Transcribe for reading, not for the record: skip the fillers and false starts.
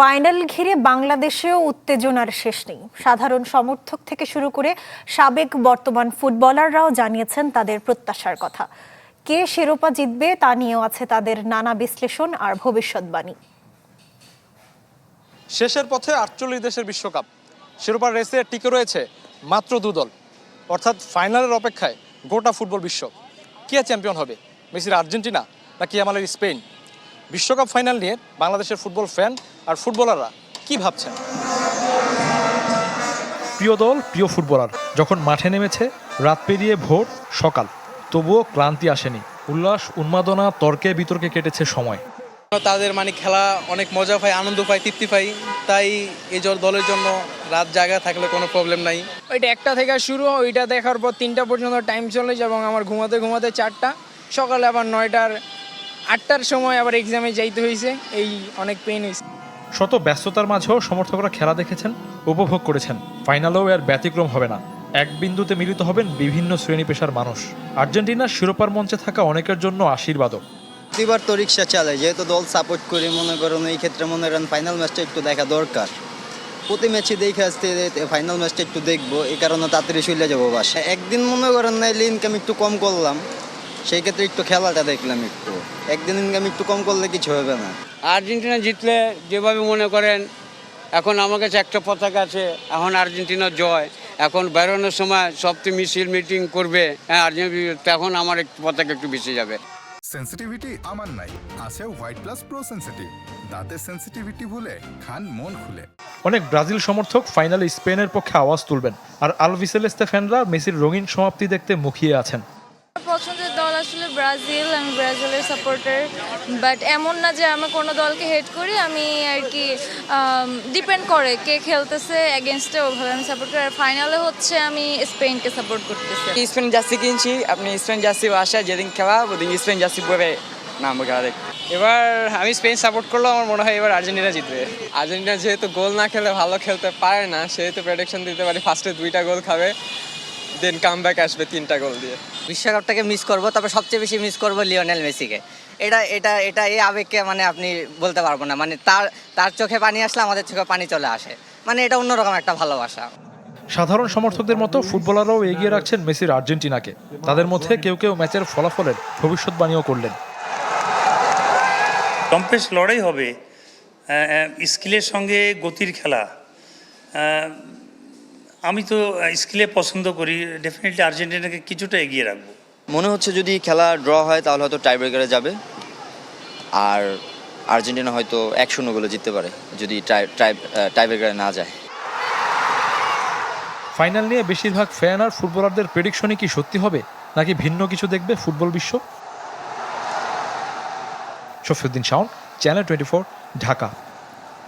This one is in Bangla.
ফাইনাল ঘিরে বাংলাদেশেও উত্তেজনার শেষ নেই। সাধারণ সমর্থক থেকে শুরু করে সাবেক বর্তমান ফুটবলাররাও জানিয়েছেন তাদের প্রত্যাশার কথা। কে শিরোপা জিতবে তা নিয়েও আছে তাদের নানা বিশ্লেষণ আর ভবিষ্যৎবাণী। শেষের পথে ৪৮ দেশের বিশ্বকাপ শিরোপার রেসে টিকে রয়েছে মাত্র ২ দল, অর্থাৎ ফাইনালের অপেক্ষায় গোটা ফুটবল বিশ্ব। কে চ্যাম্পিয়ন হবে, মেসির আর্জেন্টিনা নাকি আমাদের স্পেন? বিশ্বকাপ ফাইনাল নিয়ে বাংলাদেশের ফুটবল ফ্যান আর ফুটবলাররা কি ভাবছেন? প্রিয় দল, প্রিয় ফুটবলার যখন মাঠে নেমেছে, রাত পেরিয়ে ভোর সকাল, তবুও ক্লান্তি আসেনি। উল্লাস, উন্মাদনা, তর্কে বিতর্কে কেটেছে সময়। তাদের খেলা অনেক মজা পাই, আনন্দ পাই, তৃপ্তি পাই, তাই এই দলের জন্য রাত জায়গা থাকলে কোনো প্রবলেম নাই। ওইটা 1টা থেকে শুরু, ওইটা দেখার পর 3টা পর্যন্ত টাইম চলে যায় এবং আমার ঘুমাতে 4টা, সকালে আবার 9টার 8টার সময় আবার এক্সামে যাইতে হয়েছে। এই অনেক পেইন হয়েছে। শত ব্যস্ততার মাঝেও সমর্থকরা খেলা দেখেছেন, উপভোগ করেছেন। ফাইনালেও এর ব্যতিক্রম হবে না। এক বিন্দুতে মিলিত হবেন বিভিন্ন শ্রেণী পেশার মানুষ। আর্জেন্টিনার শিরোপার মঞ্চে থাকা অনেকের জন্য আশীর্বাদও। প্রতিবার তো রিক্সা চালায়, যেহেতু দল সাপোর্ট করি, মনে করেন এই ক্ষেত্রে মনে করেন ফাইনাল ম্যাচটা একটু দেখা দরকার। প্রতি ম্যাচে দেখে আসতে ফাইনাল ম্যাচটা একটু দেখবো, এই কারণে তাড়াতাড়ি চলে যাবো বাসায়। একদিন মনে করেন নাইলে ইনকাম একটু কম করলাম, সেই ক্ষেত্রে একটু খেলাটা দেখলাম। একদিন ইনকাম একটু কম করলে কিছু হবে না। আর্জেন্টিনা জিতলে যেভাবে মনে করেন, এখন আমার কাছে একটা পতাকা আছে, এখন আর্জেন্টিনার জয়। এখন বেরোনোর সময় সবটি মিছিল মিটিং করবে, হ্যাঁ আর্জেন্টিনা, তখন আমার একটু পতাকা একটু বেঁচে যাবে। সেন্সিটিভিটি আমার নাই, আছে হোয়াইট প্লাস প্রো সেন্সিটিভ। দাঁতের সেন্সিটিভিটি ভুলে খান মন খুলে। অনেক ব্রাজিল সমর্থক ফাইনালে স্পেনের পক্ষে আওয়াজ তুলবেন, আর আলভিসেলেস্তে ফ্যানরা মেসির রঙিন সমাপ্তি দেখতে মুখিয়ে আছেন। পছন্দের দল আসলে ব্রাজিল, আমি ব্রাজিলের সাপোর্টার। বাট এমন না যে আমি কোনো দলকে হেট করি, আমি আর কি ডিপেন্ড করে কে খেলতেছে এগেনস্টে, ওভাবে আমি সাপোর্ট করি। আর ফাইনালে হচ্ছে আমি স্পেনকে সাপোর্ট করতেছি। স্পেন জার্সি কিনছি, আপনি স্পেন জার্সি বাসায় যেদিন খেলা ওদিন স্পেন জার্সি পরে নামবো খেলা দেখতে। এবার আমি স্পেন সাপোর্ট করলেও আমার মনে হয় এবার আর্জেন্টিনা জিতবে। আর্জেন্টিনা যেহেতু গোল না খেলে ভালো খেলতে পারে না, সেহেতু প্রেডিকশন দিতে পারি ফার্স্টে 2টা গোল খাবে, দেন কামব্যাক আসবে 3টা গোল দিয়ে। বিশ্বকাপটাকে মিস করব, তবে সবচেয়ে বেশি মিস করব লিওনেল মেসিকে। এটা এই আবেগকে আপনি বলতে পারবো না। তার চোখে পানি আসলে আমাদের চোখে পানি চলে আসে। এটা অন্যরকম একটা ভালোবাসা। সাধারণ সমর্থকদের মতো ফুটবলাররাও এগিয়ে রাখছেন মেসির আর্জেন্টিনাকে। তাদের মধ্যে কেউ কেউ ম্যাচের ফলাফলের ভবিষ্যৎবাণীও করলেন। কম্প্লেক্স লড়াই হবে, স্কিলের সঙ্গে গতির খেলা। আমি তো স্কিলে পছন্দ করি, ডেফিনেটলি আর্জেন্টিনাকে কিছুটা এগিয়ে রাখবো। মনে হচ্ছে যদি খেলা ড্র হয় তাহলে হয়তো টাইব্রেকারে যাবে, আর আর্জেন্টিনা হয়তো 1-0 গোলে জিততে পারে যদি টাইব্রেকারে না যায়। ফাইনাল নিয়ে বেশিরভাগ ফ্যান আর ফুটবলারদের প্রেডিকশনই কি সত্যি হবে, নাকি ভিন্ন কিছু দেখবে ফুটবল বিশ্ব? শফিউদ্দিন শাওন, চ্যানেল 24, ঢাকা।